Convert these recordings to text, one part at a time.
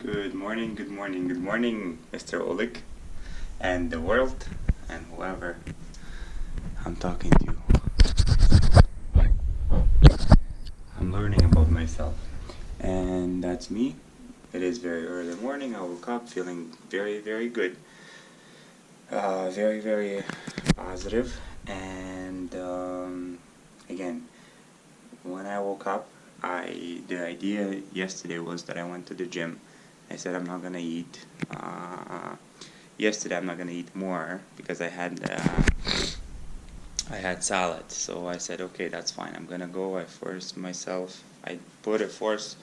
Good morning, good morning, good morning, Mr. Oleg, and the world, and whoever I'm talking to. I'm learning about myself, and that's me. It is very early morning. I woke up feeling very, very good, very, very positive, and again, when I woke up, the idea yesterday was that I went to the gym. I said I'm not gonna eat. Yesterday I'm not gonna eat more because I had salad. So I said, okay, that's fine. I'm gonna go. I forced myself. I put a force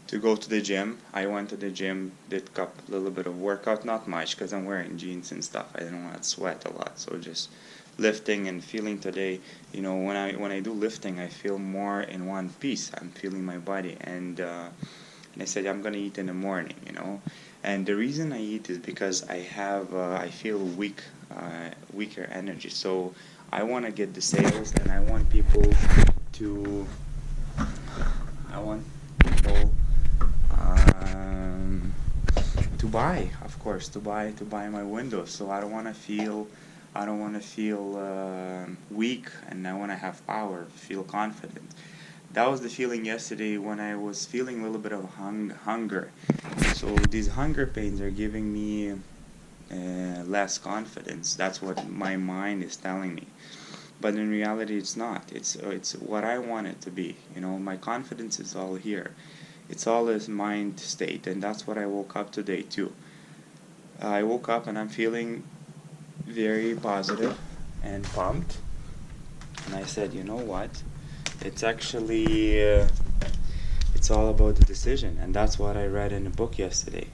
to go to the gym. I went to the gym, did a little bit of workout, not much because I'm wearing jeans and stuff. I didn't want to sweat a lot, so just lifting and feeling today. When I do lifting, I feel more in one piece. I'm feeling my body, and I said I'm gonna eat in the morning. And the reason I eat is because I feel weaker energy. So I want to get the sales, and I want people to um, to buy, of course, to buy my windows. So I don't want to feel weak, and I want to have power, feel confident. That was the feeling yesterday when I was feeling a little bit of hunger. So these hunger pains are giving me less confidence. That's what my mind is telling me. But in reality, it's not. It's what I want it to be. My confidence is all here. It's all this mind state, and that's what I woke up today too. I woke up and I'm feeling very positive and pumped. And I said, you know what? It's actually it's all about the decision, and that's what I read in a book yesterday.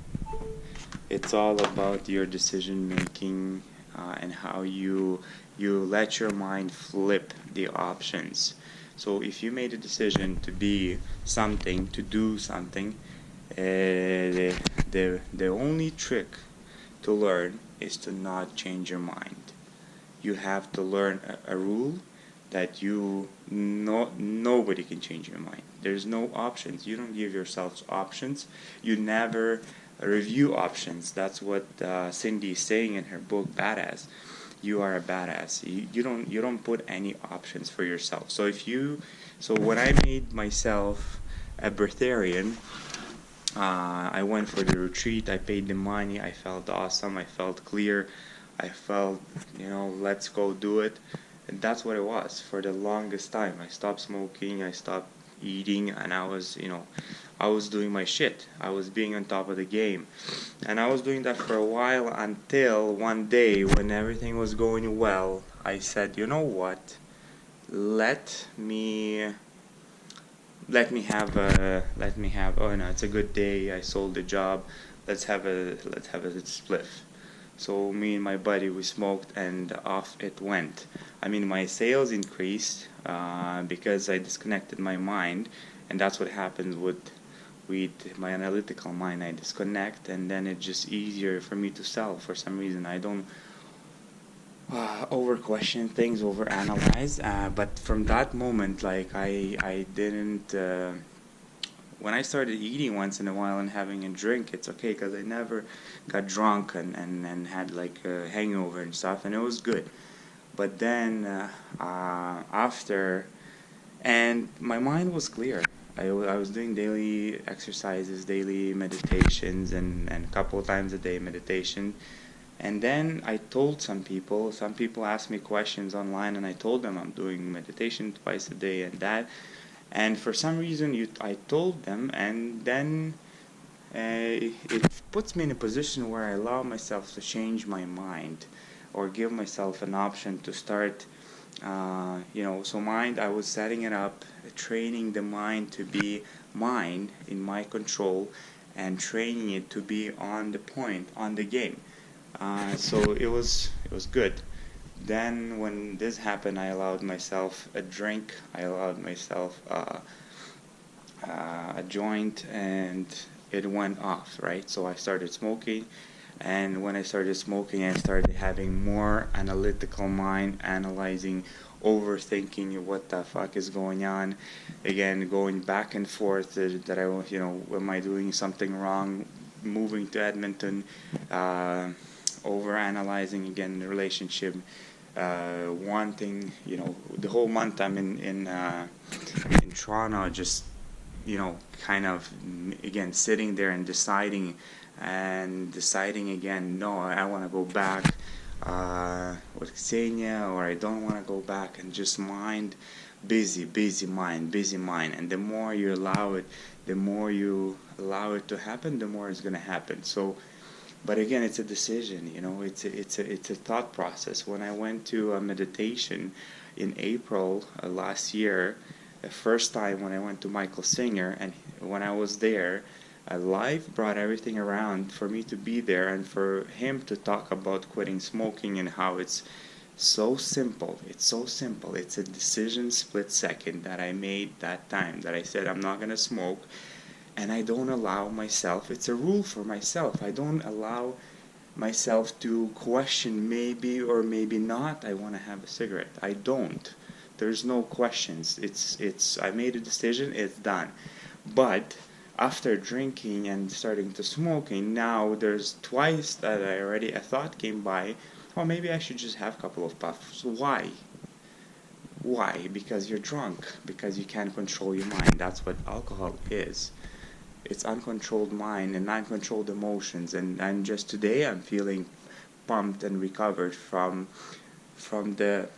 It's all about your decision making and how you let your mind flip the options. So if you made a decision to be something, to do something, the only trick to learn is to not change your mind. You have to learn a rule that nobody can change your mind. There's no options. You don't give yourselves options. You never review options. That's what Cindy is saying in her book Badass. You are a badass. You don't put any options for yourself. So when I made myself a breatharian, I went for the retreat. I paid the money. I felt awesome. I felt clear. I felt, let's go do it. And that's what it was for the longest time. I stopped smoking. I stopped eating, and I was doing my shit. I was being on top of the game. And I was doing that for a while until one day when everything was going well, I said, you know what? Let me have oh no, it's a good day. I sold the job. Let's have a spliff. So me and my buddy, we smoked, and off it went. I mean, my sales increased because I disconnected my mind, and that's what happens with my analytical mind. I disconnect, and then it's just easier for me to sell. For some reason, I don't over question things, over analyze. But from that moment, like I didn't. When I started eating once in a while and having a drink, it's okay because I never got drunk and had like a hangover and stuff, and it was good. But then after, and my mind was clear. I was doing daily exercises, daily meditations, and a couple of times a day meditation. And then I told some people asked me questions online, and I told them I'm doing meditation twice a day and that. And for some reason, I told them, and then it puts me in a position where I allow myself to change my mind or give myself an option to start. So mind, I was setting it up, training the mind to be mine, in my control, and training it to be on the point, on the game. So it was good. Then when this happened, I allowed myself a drink. I allowed myself a joint, and it went off, right? So I started smoking. And when I started smoking, I started having more analytical mind, analyzing, overthinking what the fuck is going on. Again, going back and forth that I, am I doing something wrong? Moving to Edmonton, over analyzing again the relationship, wanting, the whole month I'm in Toronto, just, kind of again sitting there and deciding again, no, I want to go back with Xenia, or I don't want to go back, and just busy mind, and the more you allow it, to happen, the more it's going to happen. So, but again, it's a decision, it's a thought process. When I went to a meditation in April last year, the first time when I went to Michael Singer, and when I was there, life brought everything around for me to be there, and for him to talk about quitting smoking and how it's so simple. It's so simple. It's a decision, split second, that I made that time, that I said I'm not going to smoke, and I don't allow myself, it's a rule for myself, I don't allow myself to question maybe or maybe not I want to have a cigarette. I don't. There's no questions. It's I made a decision, it's done. But after drinking and starting to smoking, now there's twice that a thought came by, oh, maybe I should just have a couple of puffs. Why? Because you're drunk, because you can't control your mind. That's what alcohol is. It's uncontrolled mind and uncontrolled emotions. And just today I'm feeling pumped and recovered from the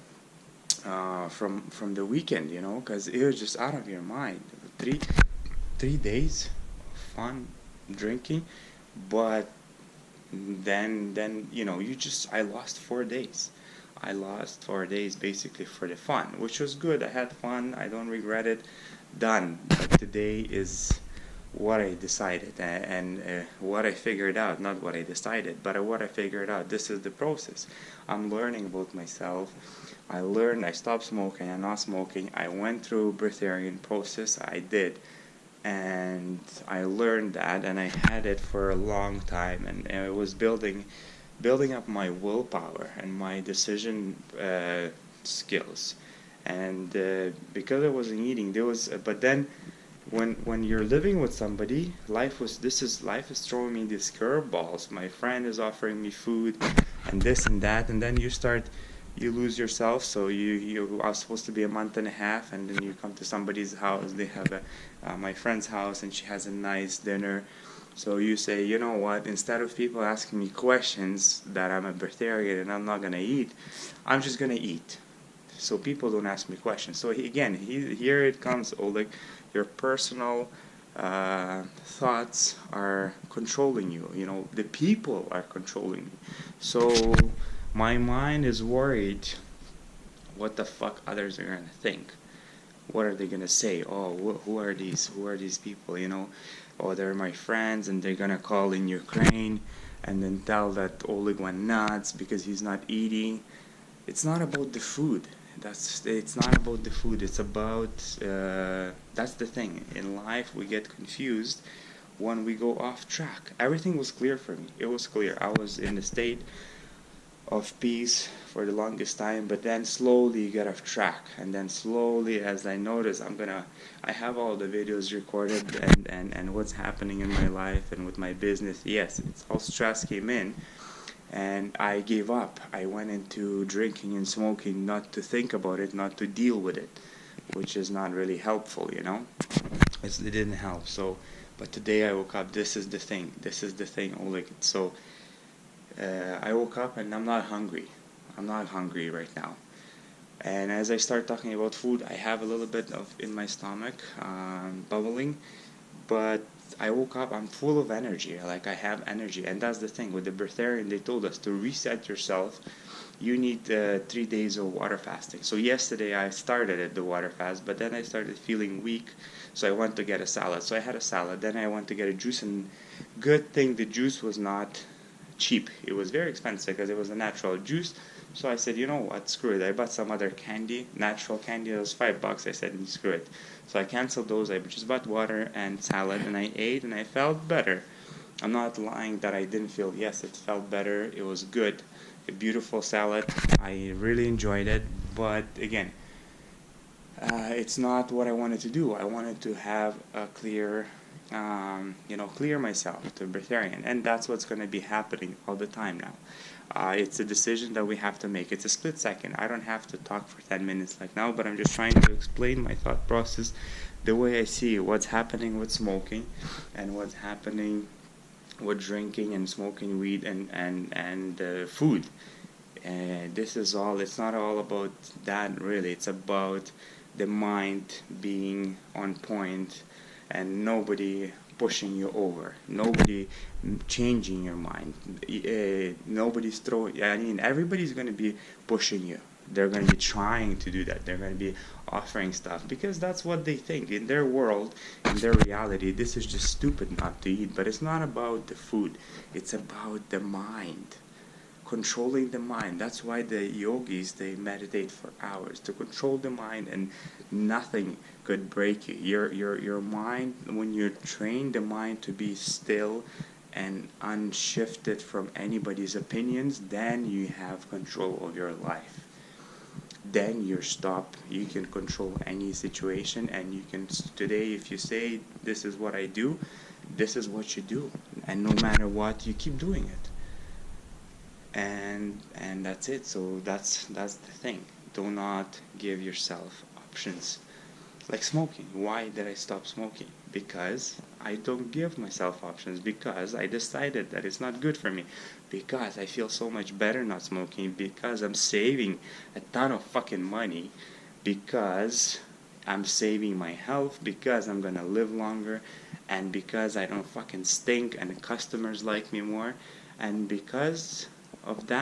from the weekend, because it was just out of your mind. Three days of fun drinking, but then I lost 4 days. I lost 4 days basically for the fun, which was good. I had fun. I don't regret it. Done. But today is what I decided, and what I figured out, not what I decided, but what I figured out. This is the process. I'm learning about myself. I stopped smoking, I'm not smoking. I went through breatharian process, I did. And I learned that, and I had it for a long time, and it was building up my willpower and my decision skills. And because I wasn't eating, but then when you're living with somebody, life is throwing me these curveballs. My friend is offering me food and this and that, and then you lose yourself. So you are supposed to be a month and a half, and then you come to somebody's house. They have my friend's house, and she has a nice dinner. So you say, you know what, instead of people asking me questions that I'm a breatharian and I'm not going to eat, I'm just going to eat. So people don't ask me questions. So here it comes, Oleg. Your personal thoughts are controlling you. The people are controlling you. So my mind is worried what the fuck others are going to think. What are they going to say? Oh, who are these people, Oh, they're my friends, and they're going to call in Ukraine and then tell that Oleg went nuts because he's not eating. It's not about the food. It's not about the food. It's about, that's the thing. In life, we get confused when we go off track. Everything was clear for me. It was clear. I was in a state of peace for the longest time, but then slowly you get off track, and then slowly, as I notice, I have all the videos recorded and what's happening in my life and with my business. Yes, it's all stress came in, and I gave up. I went into drinking and smoking, not to think about it, not to deal with it, which is not really helpful, It didn't help. So, but today I woke up. This is the thing, Oleg. So I woke up and I'm not hungry. I'm not hungry right now. And as I start talking about food, I have a little bit of in my stomach bubbling, but I woke up, I'm full of energy. Like, I have energy. And that's the thing with the breatharian. They told us to reset yourself. You need 3 days of water fasting. So yesterday I started the water fast, but then I started feeling weak, so I went to get a salad. So I had a salad. Then I went to get a juice, and good thing the juice was not cheap. It was very expensive because it was a natural juice. So I said, you know what, screw it. I bought some other candy, natural candy. It was $5. I said, screw it. So I canceled those. I just bought water and salad, and I ate, and I felt better. I'm not lying that I didn't feel, yes, it felt better, it was good, a beautiful salad, I really enjoyed it, but again, it's not what I wanted to do. I wanted to have a clear, clear myself to vegetarian, and that's what's going to be happening all the time now. It's a decision that we have to make. It's a split second. I don't have to talk for 10 minutes like now, but I'm just trying to explain my thought process, the way I see what's happening with smoking, and what's happening with drinking and smoking weed and food. And this is all. It's not all about that really. It's about the mind being on point and nobody pushing you over, nobody changing your mind, nobody's throwing, I mean, everybody's going to be pushing you. They're going to be trying to do that. They're going to be offering stuff because that's what they think. In their world, in their reality, this is just stupid not to eat. But it's not about the food. It's about the mind. Controlling the mind. That's why the yogis, they meditate for hours to control the mind, and nothing could break you. Your mind, when you train the mind to be still and unshifted from anybody's opinions, then you have control of your life. Then you can control any situation, and you can, today if you say this is what I do, this is what you do, and no matter what, you keep doing it. And that's it. So that's the thing. Do not give yourself options. Like smoking. Why did I stop smoking? Because I don't give myself options. Because I decided that it's not good for me. Because I feel so much better not smoking. Because I'm saving a ton of fucking money. Because I'm saving my health. Because I'm gonna live longer. And because I don't fucking stink and the customers like me more. And because of that,